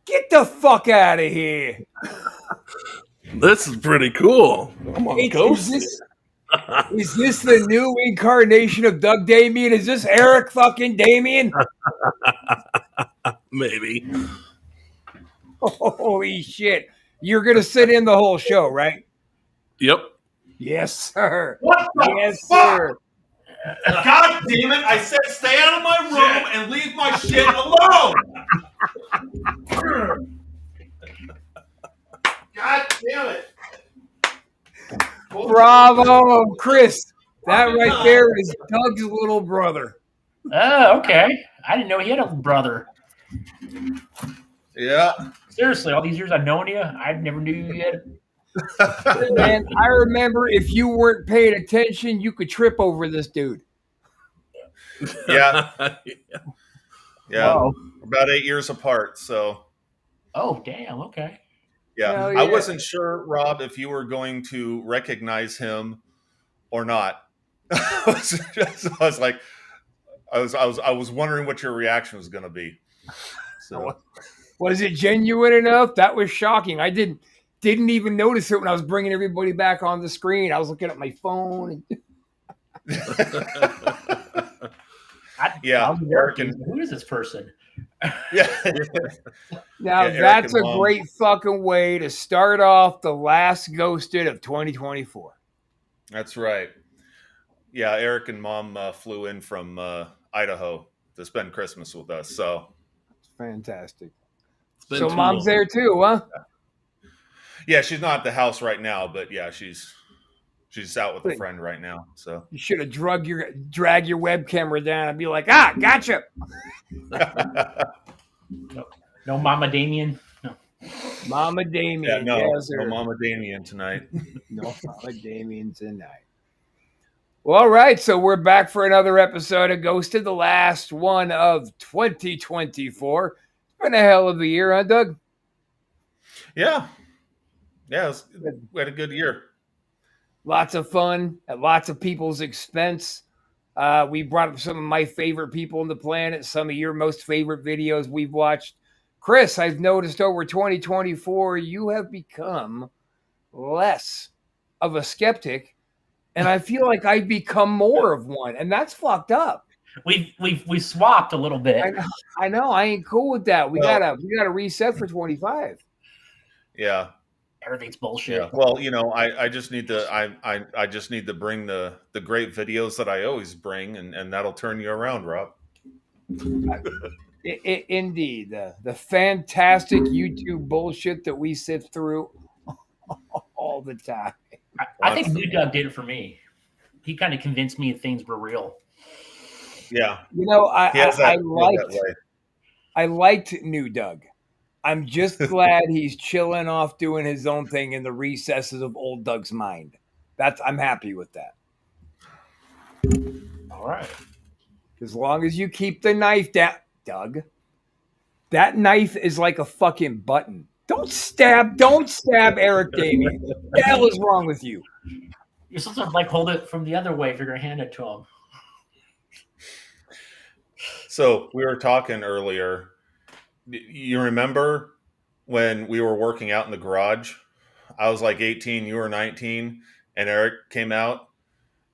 Get the fuck out of here. This is pretty cool. I'm on Is Ghost. this the new incarnation of Doug Damien? Is this Eric fucking Damien? Maybe. Holy shit. You're going to sit in the whole show, right? Yep. Yes, sir. What the Yes, fuck? sir. God damn it! I said stay out of my room and leave my shit alone. God damn it! Bravo, Chris. That right there is Doug's little brother. Oh, okay. I didn't know he had a brother. Yeah. Seriously, all these years I've known you, I never knew you had. Man, I remember if you weren't paying attention, you could trip over this dude. Yeah. Yeah. Wow. About 8 years apart. So. Oh, damn. Okay. Yeah. Hell I yeah. wasn't sure, Rob, if you were going to recognize him or not. I was like, I was wondering what your reaction was going to be. So. Was it genuine enough? That was shocking. I didn't even notice it when I was bringing everybody back on the screen. I was looking at my phone. Yeah, Eric and who is this person? yeah. Now Yeah, Eric that's and a Mom. great fucking way to start off the last Ghosted of 2024. That's right. Yeah, Eric and Mom flew in from Idaho to spend Christmas with us. So Fantastic. been So too Mom's long. there too, huh? yeah, she's not at the house right now, but yeah, she's out with a friend right now. So You should have drag your web camera down and be like, ah, gotcha. No Mama Damien? No. Mama yeah, Damien. no, Yes, no sir. Mama Damien tonight. No Mama Damien tonight. Well, all right. So we're back for another episode of Ghosted, the last one of 2024. It's been a hell of a year, huh, Doug? Yeah, we had a good year. Lots of fun at lots of people's expense. We brought up some of my favorite people on the planet, some of your most favorite videos we've watched. Chris, I've noticed over 2024, you have become less of a skeptic, and I feel like I've become more of one, and that's fucked up. We swapped a little bit. I know. I ain't cool with that. We Well- gotta reset for 25. Yeah, Everything's bullshit. yeah. Well, I just need to I just need to bring the great videos that I always bring, and that'll turn you around, Rob. Indeed, the fantastic YouTube bullshit that we sift through all the time. I think New Doug did it for me. He kind of convinced me things were real. Yeah, You know, he has that way. I liked New Doug. I'm just glad he's chilling off doing his own thing in the recesses of old Doug's mind. I'm happy with that. All right. As long as you keep the knife down, Doug. That knife is like a fucking button. Don't stab Eric Damien. What the hell is wrong with you? You're supposed to like hold it from the other way if you're gonna hand it to him. So we were talking earlier. You remember when we were working out in the garage? I was like 18, you were 19, and Eric came out.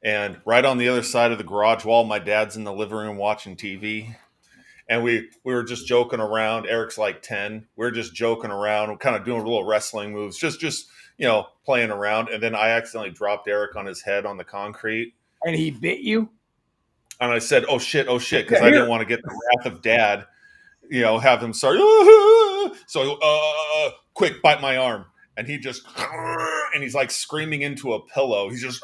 And right on the other side of the garage wall, my dad's in the living room watching TV. And we were just joking around. Eric's like 10. We were just joking around. We're kind of doing little wrestling moves, just playing around. And then I accidentally dropped Eric on his head on the concrete. And he bit you? And I said, oh shit, because I didn't want to get the wrath of dad, have him start. So, quick, bite my arm. And he just, and he's like screaming into a pillow. He's just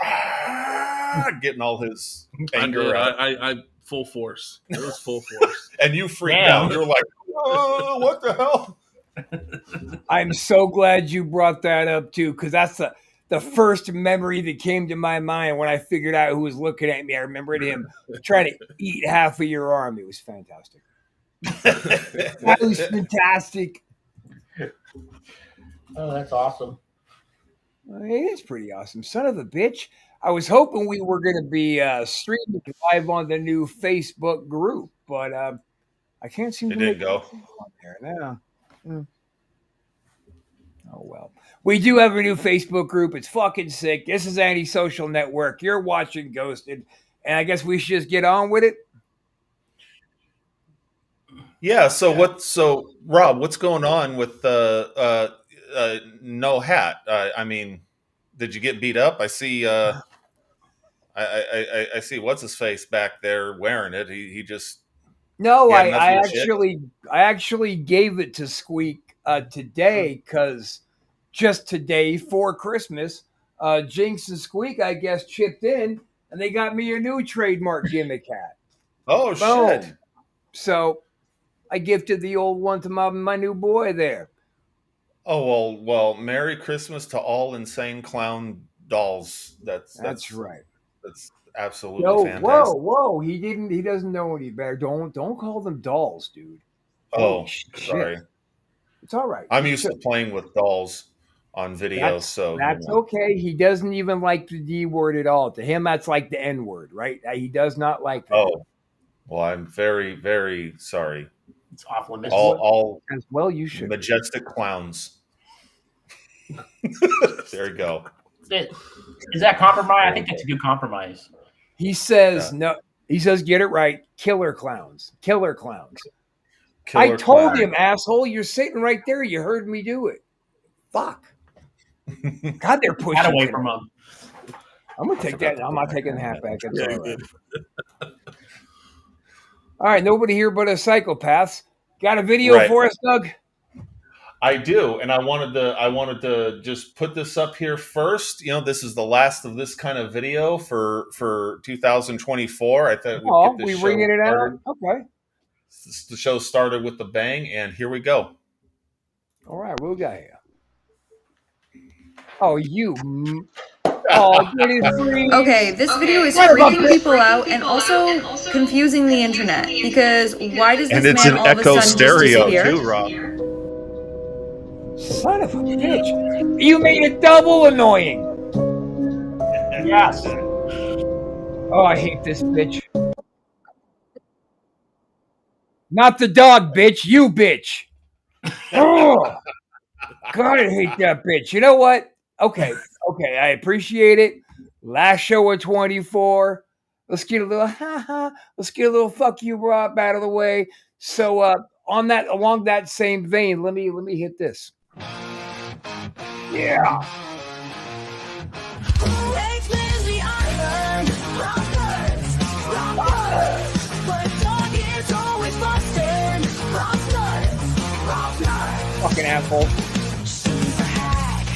getting all his anger out. I full force. It was full force. And you freaked Damn. out. You're like, oh, what the hell? I'm so glad you brought that up too, because that's the first memory that came to my mind when I figured out who was looking at me. I remembered him trying to eat half of your arm. It was fantastic. That was fantastic. Oh, that's awesome. Well, it is pretty awesome. Son of a bitch. I was hoping we were going to be streaming live on the new Facebook group, but I can't seem It to didn't make go. it on there now. Oh well. We do have a new Facebook group. It's fucking sick. This is Antisocial Network. You're watching Ghosted, and I guess we should just get on with it. Yeah. So Rob, what's going on with No Hat? I mean, did you get beat up? I see. I see. What's his face back there wearing it? He just No, he had I, enough I of the shit? actually gave it to Squeak today because just today for Christmas, Jinx and Squeak I guess chipped in and they got me a new trademark gimmick hat. Oh Boom. shit! So I gifted the old one to my new boy there. Oh well. Merry Christmas to all insane clown dolls. That's right. That's absolutely No, fantastic. whoa! He doesn't know any better. Don't call them dolls, dude. Oh, Holy shit. sorry. It's all right. I'm used to playing with dolls on video, so That's okay. He doesn't even like the D word at all. To him, that's like the N word, right? He does not like that. Oh, well, I'm very, very sorry. It's off limits. All As well, you should. majestic clowns. There you go. Is that compromise? I think that's a good compromise. He says no. He says, "Get it right, killer clowns, killer clowns." I Killer told clown. him, asshole. You're sitting right there. You heard me do it. Fuck. God, they're pushing. Got away me. from him. I'm gonna take that. I'm not taking the hat back. That's all right. All right, nobody here but a psychopaths. Got a video Right. for us, Doug? I do, and I wanted to just put this up here first. You know, this is the last of this kind of video for 2024. I thought Oh, we'd get we this show ringing it out. started. Okay. The show started with the bang, and here we go. All right, what we got here? Oh, you. Oh, get it free. Okay, this video is What about freaking people out and also confusing the internet because why does And this it's man an all of a echo sudden stereo just disappear? too, Rob. Son of a bitch. You made it double annoying. Yes. Oh, I hate this bitch. Not the dog, bitch. You, bitch. Oh, God, I hate that bitch. You know what? Okay. I appreciate it. Last show of 24. Let's get a little let's get a little fuck you, Rob, out of the way. So along that same vein, let me hit this. Yeah. Fucking asshole. She's a hack,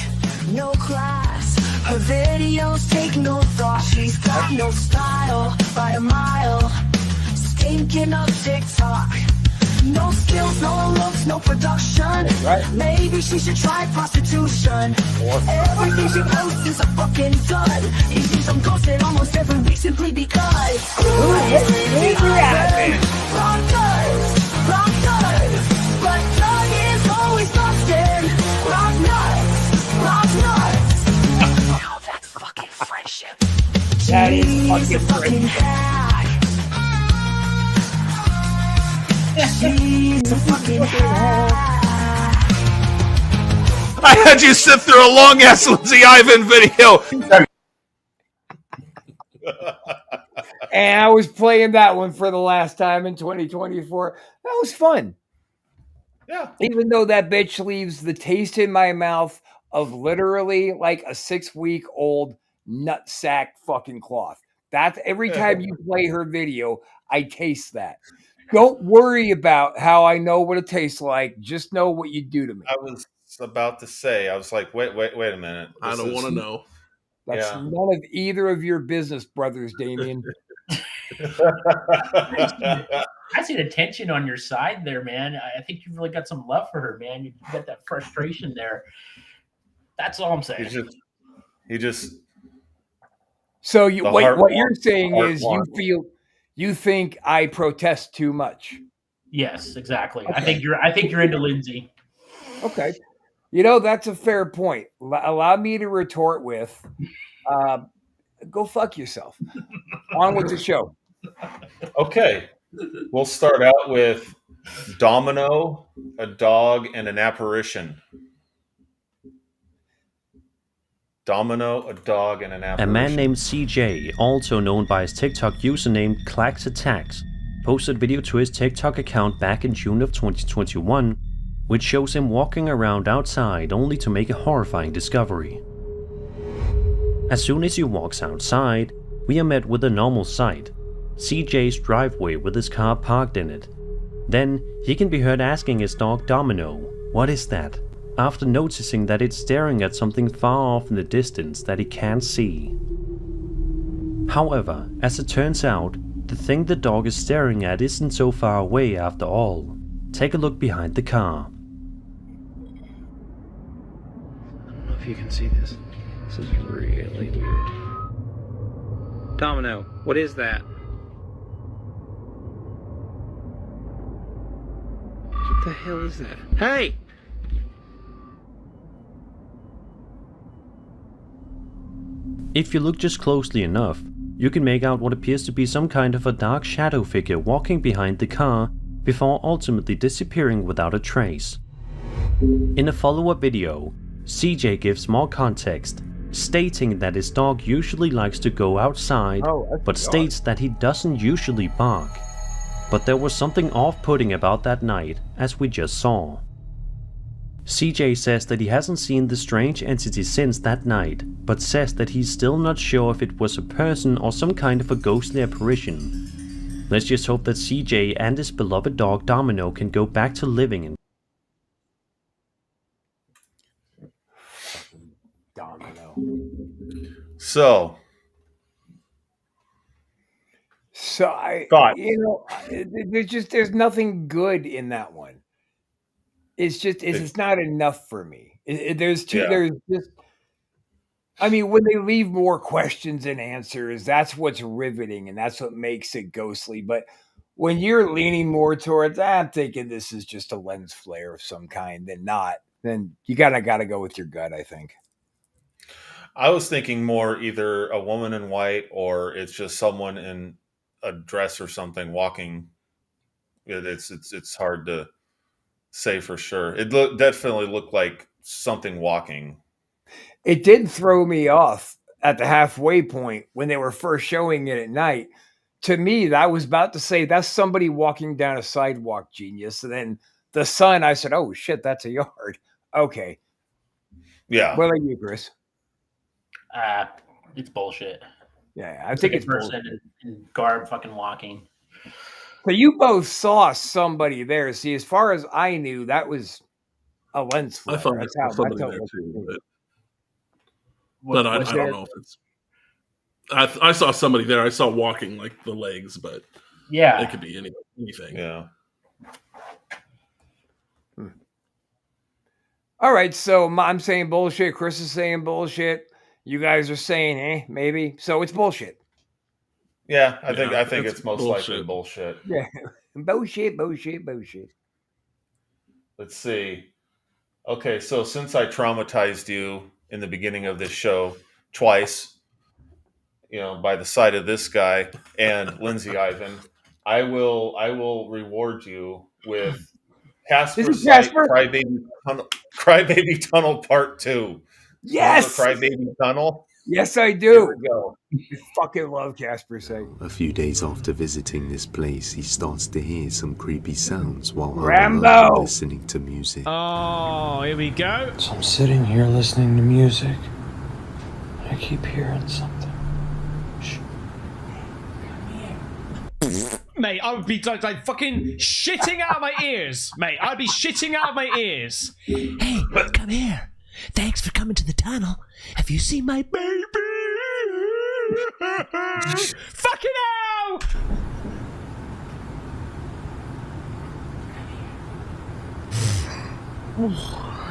no class. Her videos take no thought. She's got no style by a mile. Stinking up TikTok. No skills, no looks, no production. Right. Maybe she should try prostitution. Everything she posts is a fucking dud. You see some ghosting almost every week simply because. Wrong nuts. But Doug is always busted. Wrong nuts. Now that's fucking friendship. That is She's fucking a fucking hack. She's a fucking hack. I had you sit through a long ass Lindsay Ivan video. And I was playing that one for the last time in 2024. That was fun. Yeah. Even though that bitch leaves the taste in my mouth of literally like a 6-week-old nutsack fucking cloth. That's every time you play her video, I taste that. Don't worry about how I know what it tastes like. Just know what you do to me. I was about to say, I was like, wait a minute. I don't want to know. That's Yeah. none of either of your business, brothers, Damien. I see the tension on your side there, man. I think you've really got some love for her, man. You got that frustration there. That's all I'm saying. He just So The what heart you're wants- saying heart is wants. you think I protest too much. Yes, exactly. Okay. I think you're into Lindsay. Okay. You know, that's a fair point. Allow me to retort with, go fuck yourself. On with the show. Okay. We'll start out with Domino, a dog, and an apparition. Domino, a dog, and an A apparition. man named CJ, also known by his TikTok username Clax Attacks, posted a video to his TikTok account back in June of 2021, which shows him walking around outside only to make a horrifying discovery. As soon as he walks outside, we are met with a normal sight, CJ's driveway with his car parked in it. Then he can be heard asking his dog Domino, "What is that?" after noticing that it's staring at something far off in the distance that he can't see. However, as it turns out, the thing the dog is staring at isn't so far away after all. Take a look behind the car. I don't know if you can see this. This is really weird. Domino, what is that? What the hell is that? Hey! If you look just closely enough, you can make out what appears to be some kind of a dark shadow figure walking behind the car before ultimately disappearing without a trace. In a follow-up video, CJ gives more context, stating that his dog usually likes to go outside, but states that he doesn't usually bark. But there was something off-putting about that night, as we just saw. CJ says that he hasn't seen the strange entity since that night, but says that he's still not sure if it was a person or some kind of a ghostly apparition. Let's just hope that CJ and his beloved dog Domino can go back to living in Domino. So Thoughts. There's nothing good in that one. It's not enough for me. There's just, I mean, when they leave more questions and answers, that's what's riveting and that's what makes it ghostly. But when you're leaning more towards, I'm thinking this is just a lens flare of some kind than not, then you gotta go with your gut, I think. I was thinking more either a woman in white or it's just someone in a dress or something walking. It's hard to say for sure. It definitely looked like something walking. It did throw me off at the halfway point when they were first showing it at night. To me, I was about to say that's somebody walking down a sidewalk, genius. And then the sun, I said, "Oh shit, that's a yard." Okay. Yeah. What about you, Chris? It's bullshit. Yeah, I think it's person in garb fucking walking. So you both saw somebody there. See, as far as I knew, that was a lens flare. I thought there was somebody there too, but I don't know if it's. I saw somebody there. I saw walking like the legs, but yeah, it could be anything. Yeah. All right, so I'm saying bullshit. Chris is saying bullshit. You guys are saying, maybe. So it's bullshit. Yeah, I think it's most likely bullshit. Yeah, bullshit. Let's see. Okay, so since I traumatized you in the beginning of this show twice, by the side of this guy and Lindsay Ivan, I will reward you with Casper's Crybaby Tunnel Part 2. Yes, Crybaby Tunnel. Yes, I do. Here we go. I fucking love Casper Site. A few days after visiting this place, he starts to hear some creepy sounds while Rambo listening to music. Oh, here we go. So I'm sitting here listening to music. I keep hearing something. Shh. Mate, I would be like fucking shitting out of my ears. Mate, I'd be shitting out of my ears. Hey, come here. Thanks for coming to the tunnel. Have you seen my baby? Fucking hell!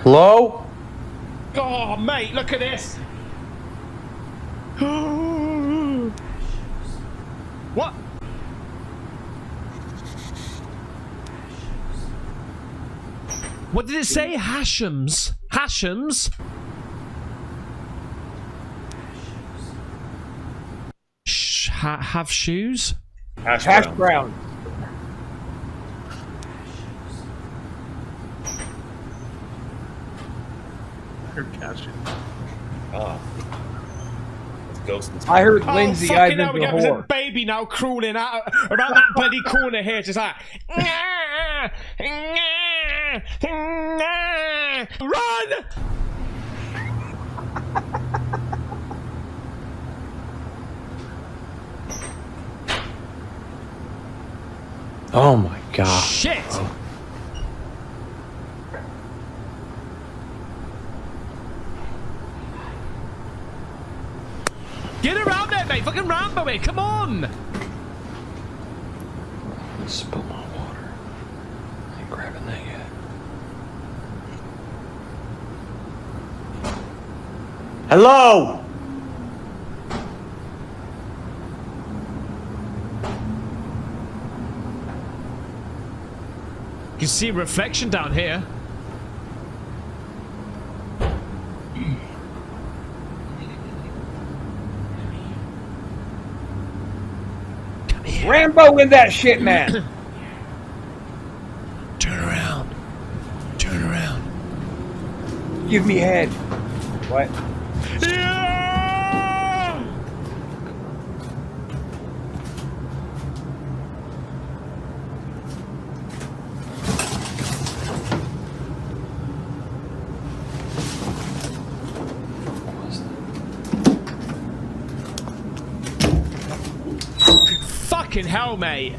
Hello? Oh, mate, look at this. What? What did it say? Hashams? Hashams? Have shoes? Hash brown. heard Cashew. Oh. Ghost and I heard Oh, Lindsay fucking hell, Ivan's we a got this whore. baby now crawling out around that bloody corner here, just like, run! Oh my god. Shit! Get around there, mate! Fucking Rambo it! Come on! I spilled my water. I ain't grabbing that yet. Hello! You can see a reflection down here. Rambo in that shit, man. Turn around. Turn around. Give me head. What? Yeah! Fucking hell, mate.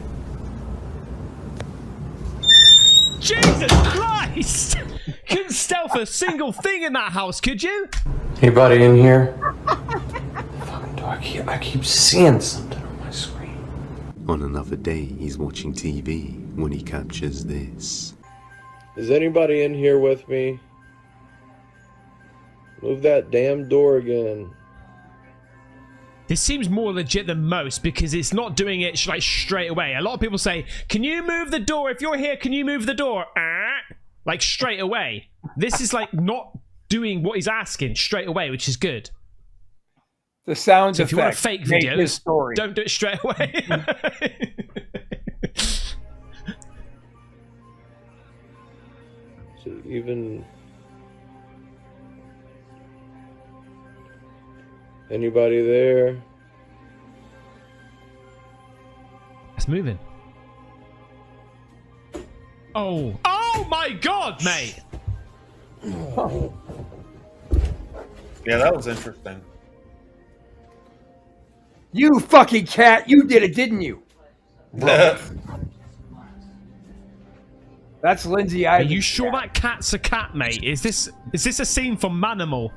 Jesus Christ! Couldn't stealth a single thing in that house, could you? Anybody in here? Fucking do I keep seeing something on my screen. On another day, he's watching TV when he captures this. Is anybody in here with me? Move that damn door again. This seems more legit than most because it's not doing it like straight away. A lot of people say, can you move the door? If you're here, can you move the door? Like straight away. This is like not doing what he's asking straight away, which is good. The sound So if you want a effect fake made video, his story. don't do it straight away. So even... Anybody there? It's moving. Oh. Oh my god, mate! Yeah, that was interesting. You fucking cat, you did it, didn't you? That's Lindsay Are Ivan. you sure that cat's a cat, mate? Is this a scene from Manimal?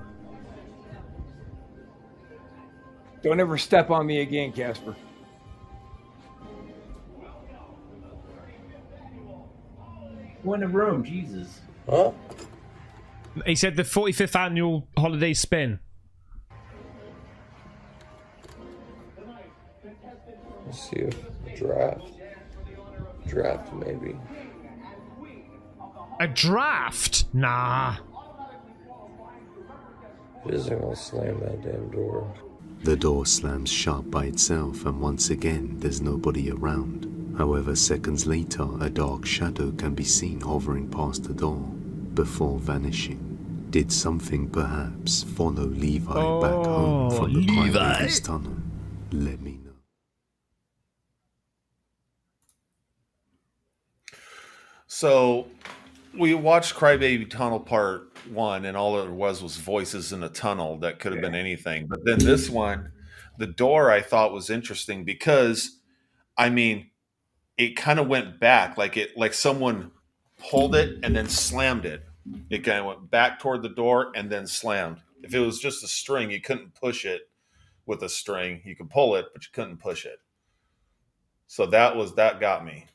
Don't ever step on me again, Casper. Go in the room, Jesus. Huh? He said the 45th annual holiday spin. Let's see if draft. Draft maybe. A draft? Nah. It isn't gonna slam that damn door. The door slams shut by itself, and once again, there's nobody around. However, seconds later, a dark shadow can be seen hovering past the door before vanishing. Did something perhaps follow Levi back home from the Crybabies tunnel? Let me know. So we watched Crybaby Tunnel Part 1, and all it was voices in a tunnel that could have been anything. But then this one, the door I thought was interesting because, I mean, it kind of went back, like someone pulled it and then slammed it. It kind of went back toward the door and then slammed. If it was just a string, you couldn't push it with a string. You could pull it, but you couldn't push it. So that got me.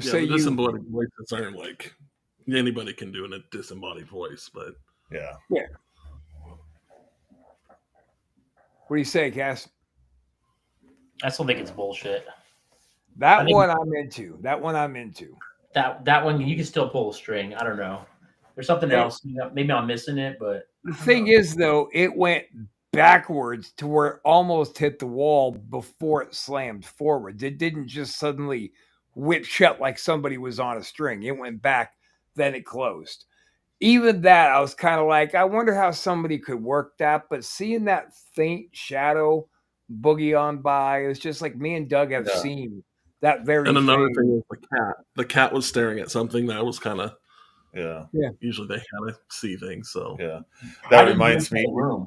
Yeah, the disembodied voices aren't like anybody can do in a disembodied voice, but yeah. What do you say, Cass? I still think it's bullshit. That one I'm into. That one you can still pull a string. I don't know. There's something else. Maybe I'm missing it, but the thing is, though, it went backwards to where it almost hit the wall before it slammed forward. It didn't just suddenly whip shut like somebody was on a string. It went back, then it closed. even that, I was kind of like, I wonder how somebody could work that. But seeing that faint shadow boogie on by, it's just like me and Doug have seen that very And another thing. thing was the cat. The cat was staring at something that was kind of Yeah. Usually they kind of see things. So Yeah, Why that didn't you reminds go inside me. the room,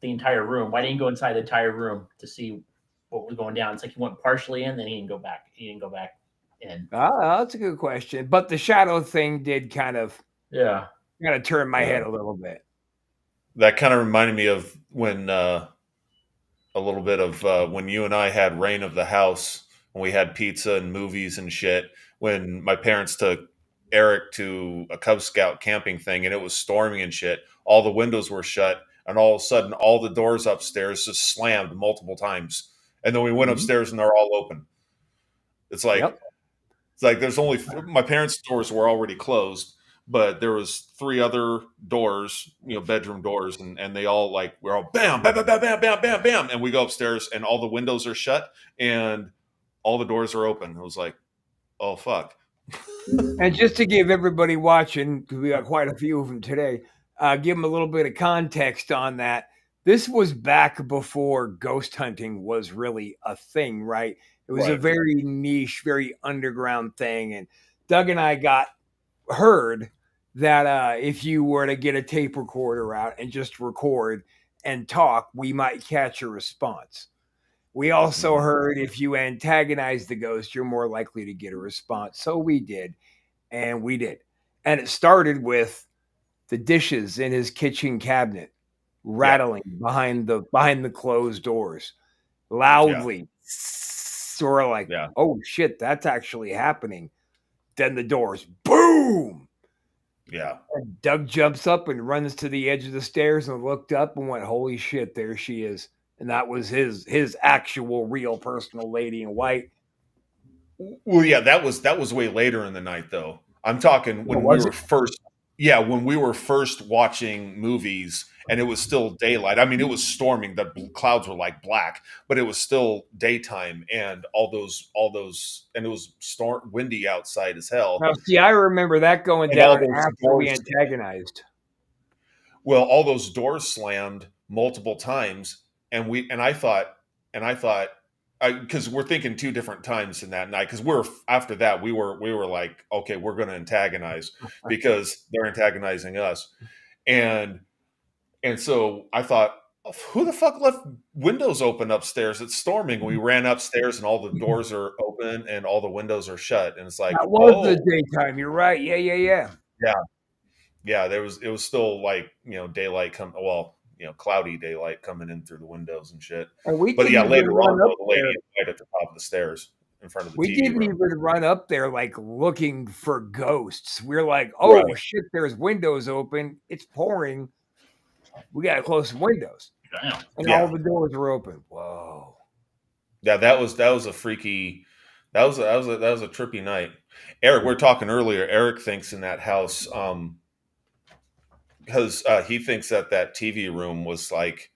the entire room. Why didn't you go inside the entire room to see what was going down? It's like he went partially in, then he didn't go back. He didn't go back in. That's a good question. But the shadow thing did kind of turn my head a little bit. That kind of reminded me of when a little bit of when you and I had reign of the house, when we had pizza and movies and shit. When my parents took Eric to a Cub Scout camping thing and it was storming and shit, all the windows were shut, and all of a sudden, all the doors upstairs just slammed multiple times. And then we went upstairs and they're all open. It's like there's only my parents' doors were already closed, but there was 3 other doors, bedroom doors, and they all we're all bam, bam, bam, bam, bam, bam, bam, bam, and we go upstairs and all the windows are shut and all the doors are open. It was like, oh fuck. And just to give everybody watching, because we got quite a few of them today, give them a little bit of context on that. This was back before ghost hunting was really a thing, right? It was a very niche, very underground thing. And Doug and I heard that if you were to get a tape recorder out and just record and talk, we might catch a response. We also heard if you antagonize the ghost, you're more likely to get a response. So we did, and we did. And it started with the dishes in his kitchen cabinet rattling behind the closed doors loudly. So we're like, oh shit, that's actually happening. Then the doors, boom. Yeah. And Doug jumps up and runs to the edge of the stairs and looked up and went, holy shit, there she is. And that was his actual real personal lady in white. Well, yeah, that was way later in the night though. I'm talking when we were first watching movies and it was still daylight. I mean, it was storming, the clouds were like black, but it was still daytime and all those and it was windy outside as hell. Now, see, I remember that going down after we antagonized. Well, all those doors slammed multiple times. And I thought, because we're thinking 2 different times in that night. Because after that we were like, okay, we're going to antagonize because they're antagonizing us, and so I thought, who the fuck left windows open upstairs? It's storming. We ran upstairs and all the doors are open and all the windows are shut, and it's like, that was the daytime. You're right. Yeah. It was still daylight cloudy daylight coming in through the windows and shit. And later on, the lady right at the top of the stairs in front of the TV we didn't room. even run up there looking for ghosts. We're like, oh shit, there's windows open. It's pouring. We got to close some windows. Damn. And all the doors were open. Whoa. Yeah, that was a freaky. That was a trippy night. Eric, we were talking earlier. Eric thinks in that house, because he thinks that TV room was like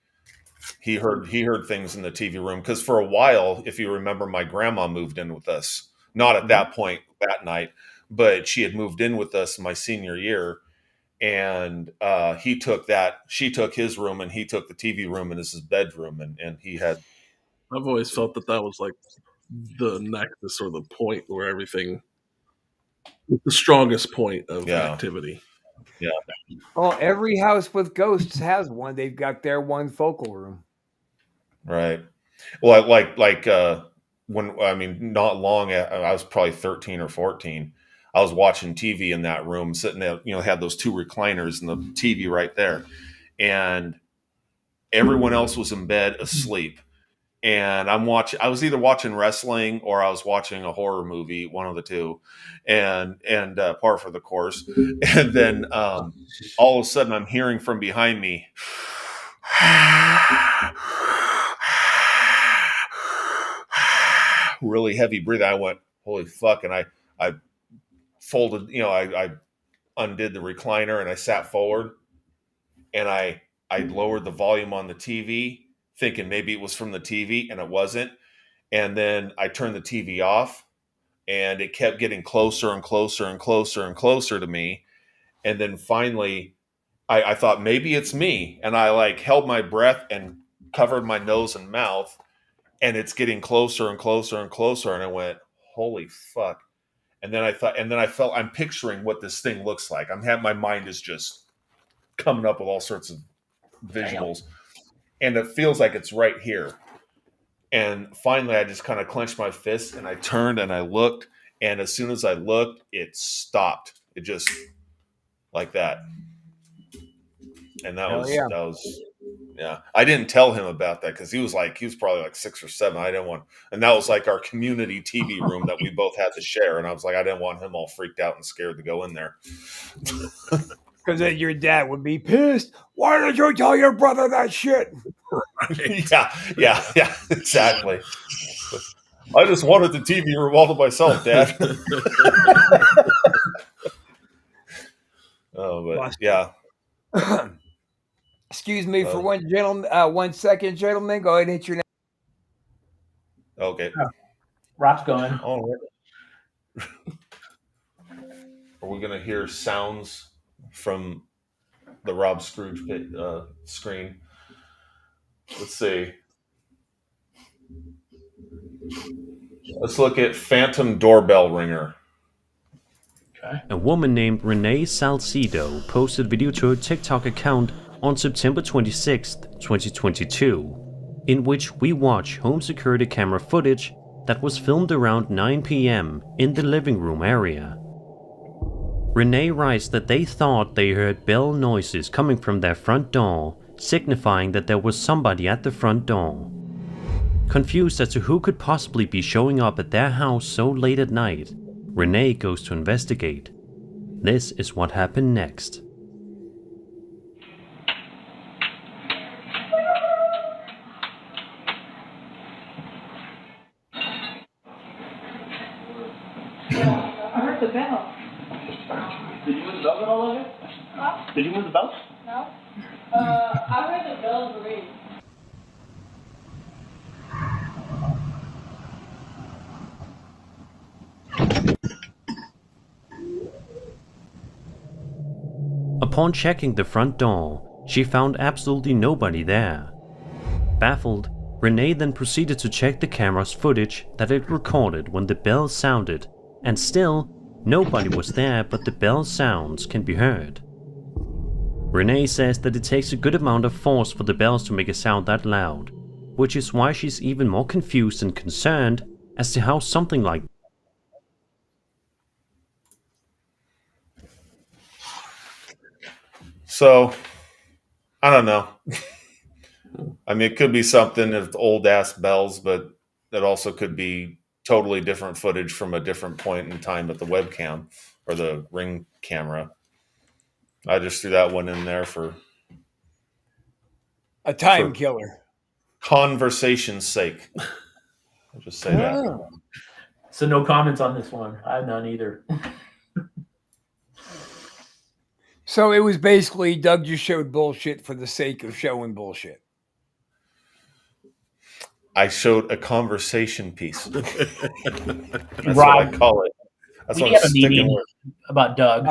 he heard things in the TV room. Because for a while, if you remember, my grandma moved in with us. Not at that point that night, but she had moved in with us my senior year, and she took his room and he took the TV room and his bedroom, and he had. I've always felt that was like the nexus or the point where everything, the strongest point of activity. Yeah. Well, every house with ghosts has one. They've got their one focal room. Right. Well, not long. I was probably 13 or 14. I was watching TV in that room, sitting there. Had those 2 recliners and the TV right there, and everyone else was in bed asleep. And I was either watching wrestling or I was watching a horror movie, one of the 2, and par for the course. And then all of a sudden I'm hearing from behind me, really heavy breathing. I went, holy fuck. And I folded, I undid the recliner and I sat forward and I lowered the volume on the TV, thinking maybe it was from the TV, and it wasn't. And then I turned the TV off and it kept getting closer and closer and closer and closer to me. And then finally, I thought maybe it's me. And I like held my breath and covered my nose and mouth. And it's getting closer and closer and closer. And I went, holy fuck. And then I felt, I'm picturing what this thing looks like. My mind is just coming up with all sorts of visuals. And it feels like it's right here. And finally, I just kind of clenched my fist and I turned and I looked. And as soon as I looked, it stopped. It just like that. And that was, I didn't tell him about that because he was probably like 6 or 7. I didn't want, and that was like our community TV room that we both had to share. And I was like, I didn't want him all freaked out and scared to go in there. Because then your dad would be pissed. Why did you tell your brother that shit? Yeah, exactly. I just wanted the TV room all to myself, Dad. Yeah. Excuse me for 1 second, gentlemen. Go ahead and hit your name. Okay. Rob's going. All right. Are we going to hear sounds from the Rob Scrooge screen? Let's see. Let's look at Phantom Doorbell Ringer. Okay. A woman named Renee Salcido posted a video to her TikTok account on September 26th, 2022, in which we watch home security camera footage that was filmed around 9 p.m. in the living room area. Renee writes that they thought they heard bell noises coming from their front door, signifying that there was somebody at the front door. Confused as to who could possibly be showing up at their house so late at night, Renee goes to investigate. This is what happened next. I heard the bell. Did you move the bell all over? Huh? Did you move the bell? No. I heard the bells ring. Upon checking the front door, she found absolutely nobody there. Baffled, Renee then proceeded to check the camera's footage that it recorded when the bell sounded, and still, nobody was there, but the bell sounds can be heard. Renee says that it takes a good amount of force for the bells to make a sound that loud, which is why she's even more confused and concerned as to how something like So, I don't know. I mean, it could be something of old ass bells, but it also could be totally different footage from a different point in time at the webcam or the Ring camera. I just threw that one in there for a time killer. Conversation's sake. I'll just say that. So no comments on this one. I have none either. So it was basically Doug just showed bullshit for the sake of showing bullshit. I showed a conversation piece. That's Rob, what I call it. That's we what have I'm a sticking meeting with. about Doug.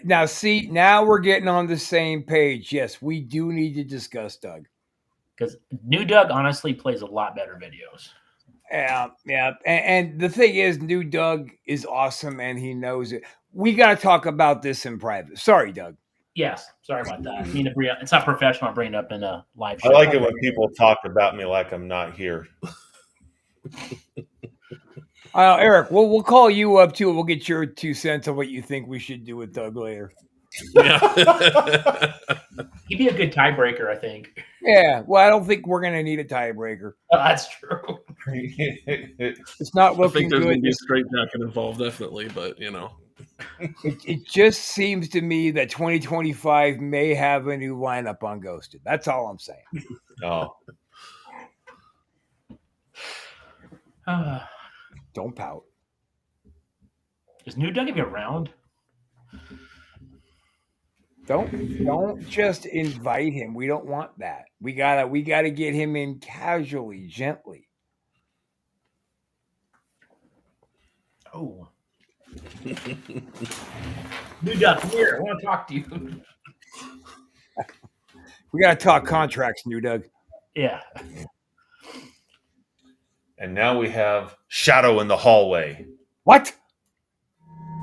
Now we're getting on the same page. Yes, we do need to discuss Doug. Because new Doug honestly plays a lot better videos. Yeah. And the thing is, new Doug is awesome and he knows it. We got to talk about this in private. Sorry, Doug. Yes, sorry about that. I mean, it's not professional. I'm bringing it up in a live show. I like it when people talk about me like I'm not here. Eric, we'll call you up too. We'll get your 2 cents on what you think we should do with Doug later. Yeah. He'd be a good tiebreaker, I think. Yeah, well, I don't think we're going to need a tiebreaker. Oh, that's true. It's not looking I think there's good. going to be a straight jacket involved, definitely, but It just seems to me that 2025 may have a new lineup on Ghosted. That's all I'm saying. Oh. Don't pout. Is new Doug even around? Don't just invite him. We don't want that. We gotta get him in casually, gently. Oh. New Duck, come here. I want to talk to you. We got to talk contracts, New Doug. Yeah. And now we have Shadow in the hallway. What?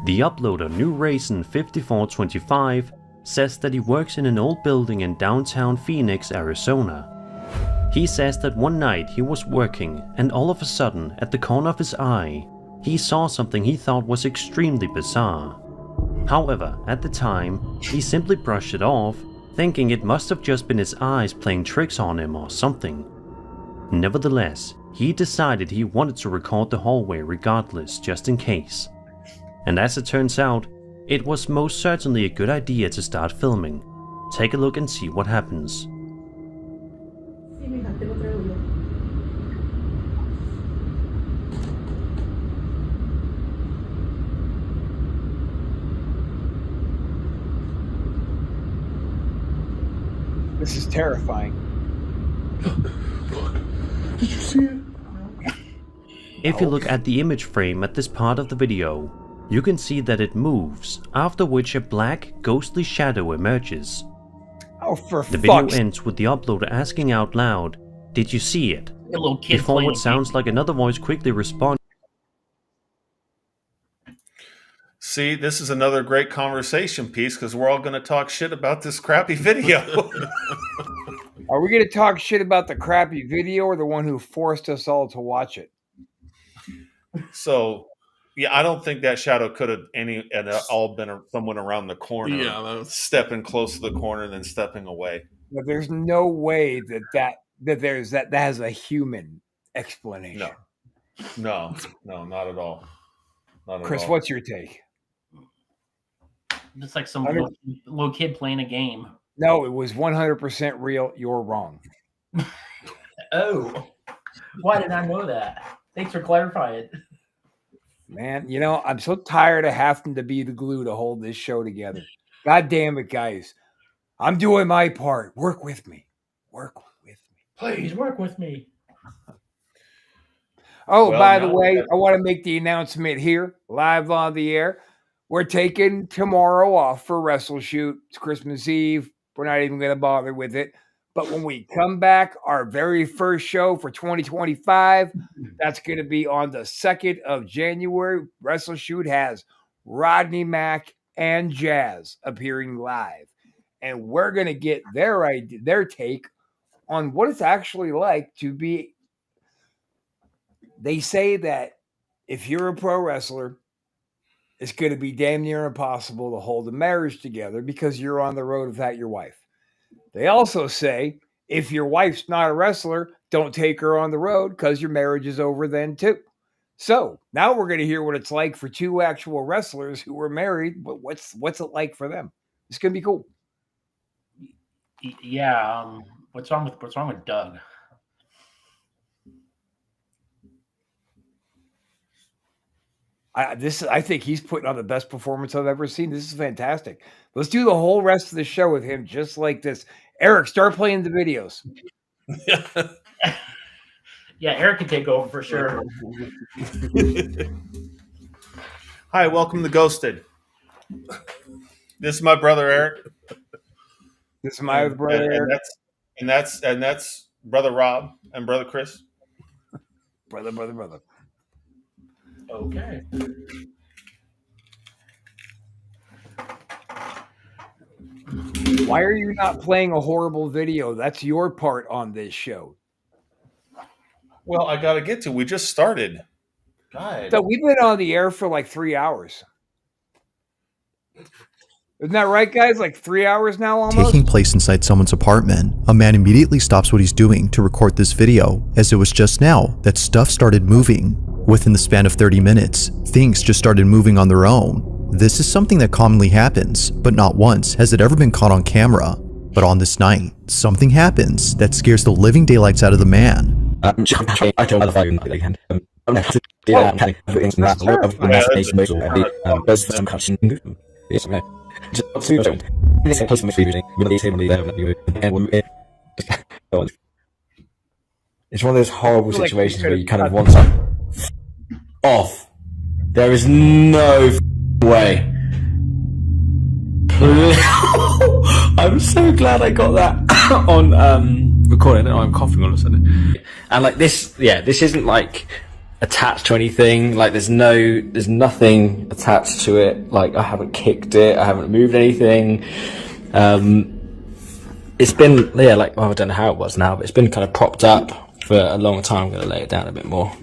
The uploader New Raisin 5425 says that he works in an old building in downtown Phoenix, Arizona. He says that one night he was working and all of a sudden, at the corner of his eye, he saw something he thought was extremely bizarre. However, at the time, he simply brushed it off, thinking it must have just been his eyes playing tricks on him or something. Nevertheless, he decided he wanted to record the hallway regardless, just in case. And as it turns out, it was most certainly a good idea to start filming. Take a look and see what happens. This is terrifying. Look, did you see it? If you look at the image frame at this part of the video, you can see that it moves, after which a black, ghostly shadow emerges. Oh, for The video fuck's ends with the uploader asking out loud, "Did you see it?" A little kid Before playing what sounds like another voice quickly responds. See, this is another great conversation piece because we're all going to talk shit about this crappy video. Are we going to talk shit about the crappy video or the one who forced us all to watch it? So, yeah, I don't think that shadow could have all been someone around the corner. Yeah, that's stepping close to the corner and then stepping away. But there's no way that has a human explanation. No, not at all. Not at Chris, all. what's your take? Just like some I mean- little kid playing a game. No, it was 100% real. You're wrong. Oh, why didn't I know that? Thanks for clarifying. Man, I'm so tired of having to be the glue to hold this show together. God damn it, guys. I'm doing my part. Work with me. Work with me. Please work with me. Oh, Well, by the now way, that- I want to make the announcement here, live on the air. We're taking tomorrow off for Wrestle Shoot. It's Christmas Eve. We're not even going to bother with it. But when we come back, our very first show for 2025, that's going to be on the 2nd of January. Wrestle Shoot has Rodney Mack and Jazz appearing live. And we're going to get their take on what it's actually like to be. They say that if you're a pro wrestler, it's going to be damn near impossible to hold a marriage together because you're on the road without your wife. They also say if your wife's not a wrestler, don't take her on the road because your marriage is over then too. So now we're going to hear what it's like for two actual wrestlers who were married, but what's it like for them? It's going to be cool. Yeah. What's wrong with Doug? I think he's putting on the best performance I've ever seen. This is fantastic. Let's do the whole rest of the show with him just like this. Eric, start playing the videos. Yeah, Eric can take over for sure. Hi, welcome to Ghosted. This is my brother Eric. This is my brother Eric. And that's brother Rob and brother Chris. Brother. Okay. Why are you not playing a horrible video? That's your part on this show. Well, I got to get to. We just started. God. So we've been on the air for like 3 hours. Isn't that right, guys? Like 3 hours now almost? Taking place inside someone's apartment, a man immediately stops what he's doing to record this video, as it was just now that stuff started moving. Within the span of 30 minutes, things just started moving on their own. This is something that commonly happens, but not once has it ever been caught on camera. But on this night, something happens that scares the living daylights out of the man. It's one of those horrible situations where you kind of want to off. There is no way. I'm so glad I got that on recording. Oh, I'm coughing all of a sudden. And like this, this isn't like attached to anything. Like there's nothing attached to it. Like I haven't kicked it. I haven't moved anything. It's been, I don't know how it was now, but it's been kind of propped up for a long time. I'm going to lay it down a bit more.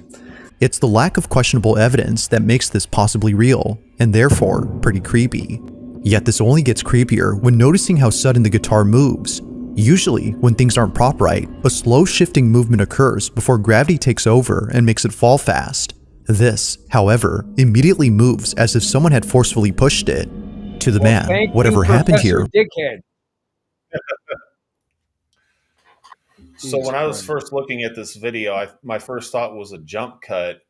It's the lack of questionable evidence that makes this possibly real, and therefore pretty creepy. Yet this only gets creepier when noticing how sudden the guitar moves. Usually, when things aren't propped right, a slow shifting movement occurs before gravity takes over and makes it fall fast. This, however, immediately moves as if someone had forcefully pushed it. To the man, whatever happened here. Dickhead. So when I was first looking at this video, my first thought was a jump cut,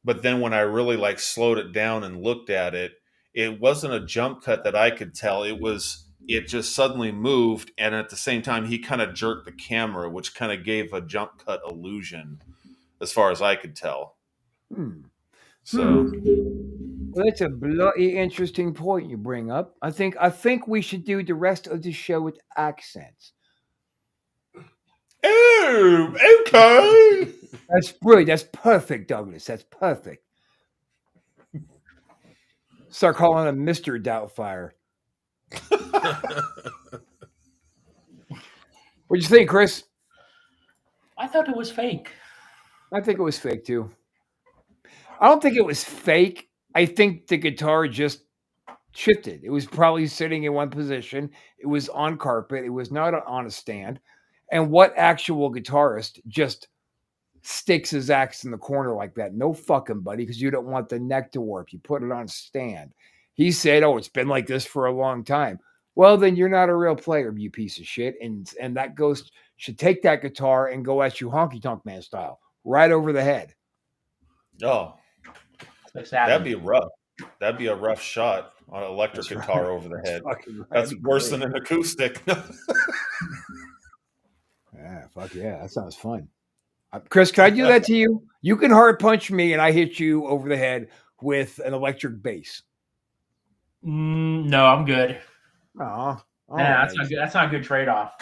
but then when I really like slowed it down and looked at it, it wasn't a jump cut that I could tell. It just suddenly moved, and at the same time, he kind of jerked the camera, which kind of gave a jump cut illusion, as far as I could tell. So, well, that's a bloody interesting point you bring up. I think we should do the rest of the show with accents. Oh, okay. That's brilliant. That's perfect, Douglas. That's perfect. Start calling him Mr. Doubtfire. What'd you think, Chris? I thought it was fake. I think it was fake too. I don't think it was fake. I think the guitar just shifted. It was probably sitting in one position. It was on carpet. It was not on a stand. And what actual guitarist just sticks his axe in the corner like that? No fucking buddy, because you don't want the neck to warp. You put it on a stand. He said, "Oh, it's been like this for a long time." Well, then you're not a real player, you piece of shit. And that ghost should take that guitar and go at you honky tonk man style, right over the head. Oh, that'd be rough. That'd be a rough shot on an electric guitar over the head. That's worse than an acoustic. Yeah, fuck yeah, that sounds fun. Chris, can I do that to you? You can hard punch me, and I hit you over the head with an electric bass. No, I'm good. Oh, that's not good. That's not a good trade-off.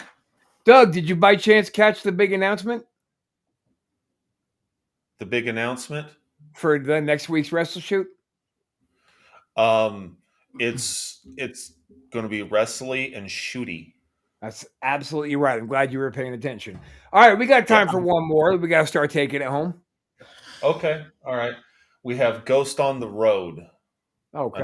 Doug, did you by chance catch the big announcement? The big announcement for the next week's Wrestle Shoot? It's going to be Wrestly and Shooty. That's absolutely right. I'm glad you were paying attention. All right, we got time for one more. We got to start taking it home. Okay, all right. We have Ghost on the Road. Okay.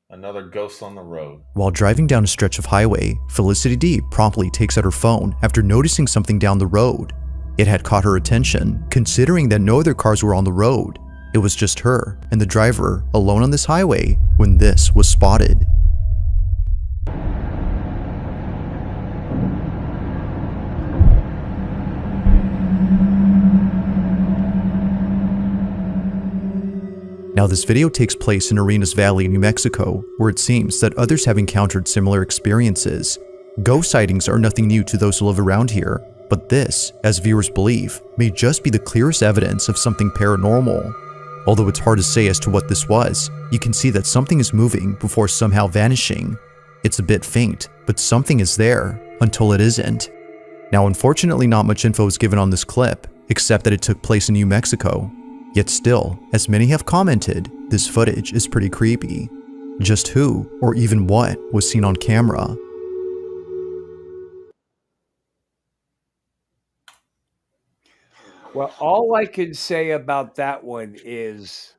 Another Ghost on the Road. While driving down a stretch of highway, Felicity D promptly takes out her phone after noticing something down the road. It had caught her attention, considering that no other cars were on the road. It was just her and the driver alone on this highway when this was spotted. Now this video takes place in Arenas Valley, New Mexico, where it seems that others have encountered similar experiences. Ghost sightings are nothing new to those who live around here, but this, as viewers believe, may just be the clearest evidence of something paranormal. Although it's hard to say as to what this was, you can see that something is moving before somehow vanishing. It's a bit faint, but something is there, until it isn't. Now unfortunately not much info is given on this clip, except that it took place in New Mexico. Yet still, as many have commented, this footage is pretty creepy. Just who, or even what, was seen on camera? Well, all I can say about that one is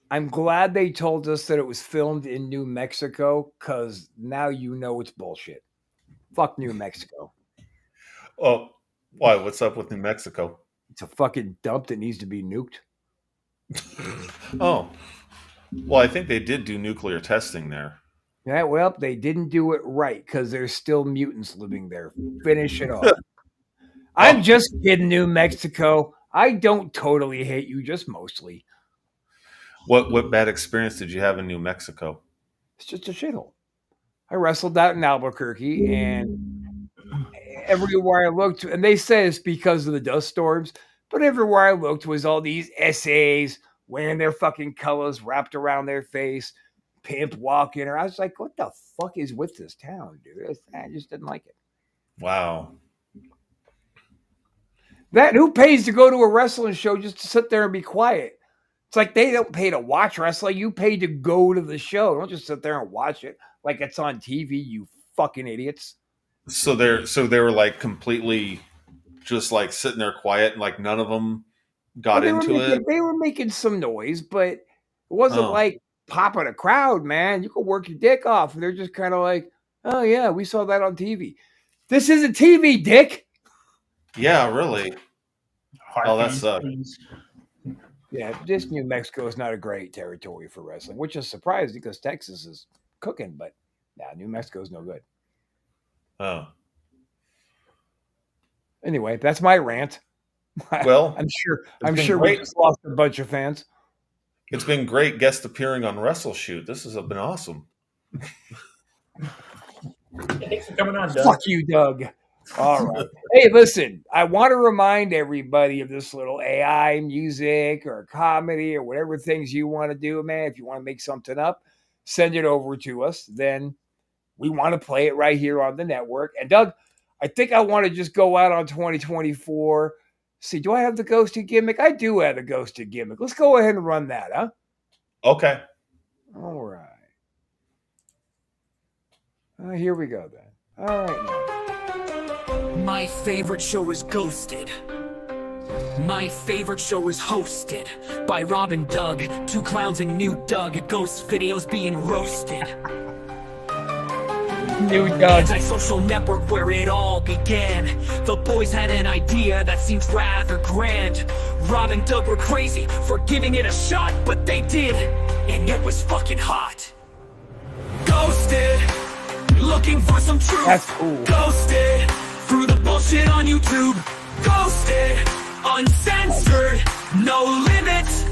I'm glad they told us that it was filmed in New Mexico, because now you know it's bullshit. Fuck New Mexico. Oh, why? What's up with New Mexico? It's a fucking dump that needs to be nuked. Oh, well, I think they did do nuclear testing there. Yeah, well, they didn't do it right because there's still mutants living there. Finish it off. I'm just kidding, New Mexico. I don't totally hate you, just mostly. What bad experience did you have in New Mexico? It's just a shithole. I wrestled out in Albuquerque, and everywhere I looked, and they said it's because of the dust storms, but everywhere I looked was all these essays wearing their fucking colors wrapped around their face, pimp walking around. I was like, what the fuck is with this town, dude? I just didn't like it. Wow. That who pays to go to a wrestling show just to sit there and be quiet? It's like they don't pay to watch wrestling. You pay to go to the show. Don't just sit there and watch it like it's on TV, you fucking idiots. So they were like completely just like sitting there quiet and like none of them got into it. They were making some noise, but it wasn't like popping a crowd, man. You could work your dick off. They're just kind of like, oh yeah, we saw that on TV. This isn't TV, dick. Yeah, really. Oh, that sucks. Yeah, just New Mexico is not a great territory for wrestling, which is surprising because Texas is cooking, but yeah, New Mexico is no good. Oh. Anyway, that's my rant. Well, I'm sure we just lost a bunch of fans. It's been great guest appearing on Wrestle Shoot. This has been awesome. Thanks for coming on, Doug. Fuck you, Doug. All right. Hey, listen, I want to remind everybody of this little AI music or comedy or whatever things you want to do, man. If you want to make something up, send it over to us. Then we want to play it right here on the network. And Doug, I think I want to just go out on 2024. See, do I have the ghosted gimmick? I do have the ghosted gimmick. Let's go ahead and run that, huh? Okay. All right. Here we go then. All right. Now. My favorite show is Ghosted. My favorite show is hosted by Rob and Doug, two clowns and new Doug. Ghost videos being roasted. New Doug. Anti-social network where it all began. The boys had an idea that seems rather grand. Rob and Doug were crazy for giving it a shot, but they did, and it was fucking hot. Ghosted, looking for some truth. That's cool. Ghosted, through the bullshit on YouTube. Ghosted, uncensored, no limits,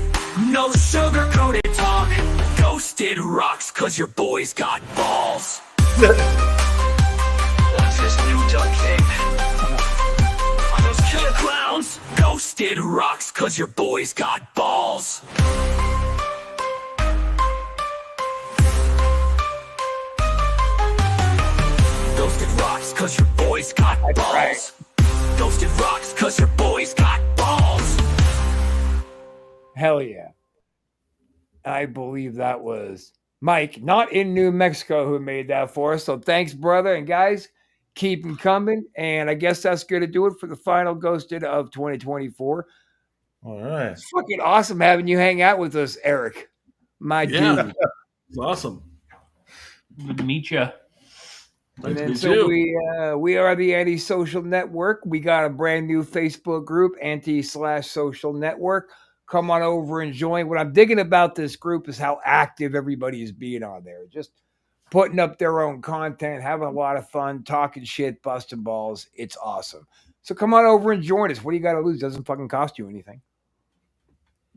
no sugar-coated talk. Ghosted rocks cause your boys got balls. What's this new Doug thing? Are those killer clowns? Ghosted rocks cause your boys got balls. Ghosted rocks cause your boys got balls. Right. Ghosted rocks cause your boys got balls. Hell yeah. I believe that was Mike, not in New Mexico, who made that for us. So thanks, brother. And guys, keep them coming. And I guess that's going to do it for the final Ghosted of 2024. All right. It's fucking awesome having you hang out with us, Eric. My dude. It's awesome. Good to meet you. And then so we are the Anti-Social Network. We got a brand new Facebook group, Anti/Social Network. Come on over and join. What I'm digging about this group is how active everybody is being on there. Just putting up their own content, having a lot of fun, talking shit, busting balls. It's awesome. So come on over and join us. What do you got to lose? Doesn't fucking cost you anything.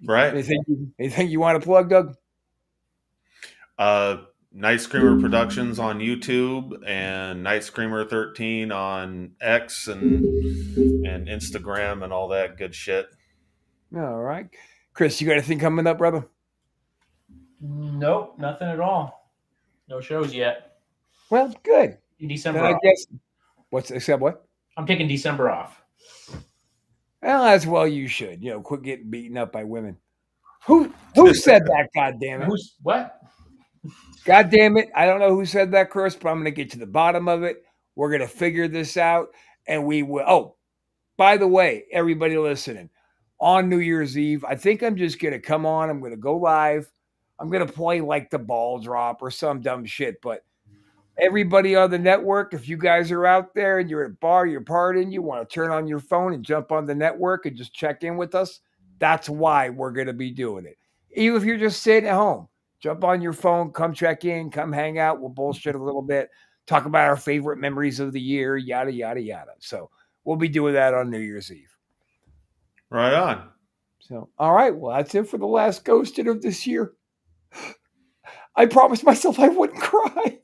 Right. Anything you want to plug, Doug? Night Screamer Productions on YouTube and Night Screamer 13 on X and Instagram and all that good shit. All right. Chris, you got anything coming up, brother? Nope, nothing at all. No shows yet. Well, good. December I off. guess, except what? I'm taking December off. Well, as well you should. Quit getting beaten up by women. Who said that, God damn it? What? God damn it. I don't know who said that, Chris, but I'm going to get to the bottom of it. We're going to figure this out, and we will. Oh, by the way, everybody listening, on New Year's Eve, I think I'm just going to come on. I'm going to go live. I'm going to play like the ball drop or some dumb shit. But everybody on the network, if you guys are out there and you're at a bar, you're partying, you want to turn on your phone and jump on the network and just check in with us, that's why we're going to be doing it. Even if you're just sitting at home, jump on your phone, come check in, come hang out. We'll bullshit a little bit, talk about our favorite memories of the year, yada, yada, yada. So we'll be doing that on New Year's Eve. Right on. So, all right. Well, that's it for the last Ghosted of this year. I promised myself I wouldn't cry.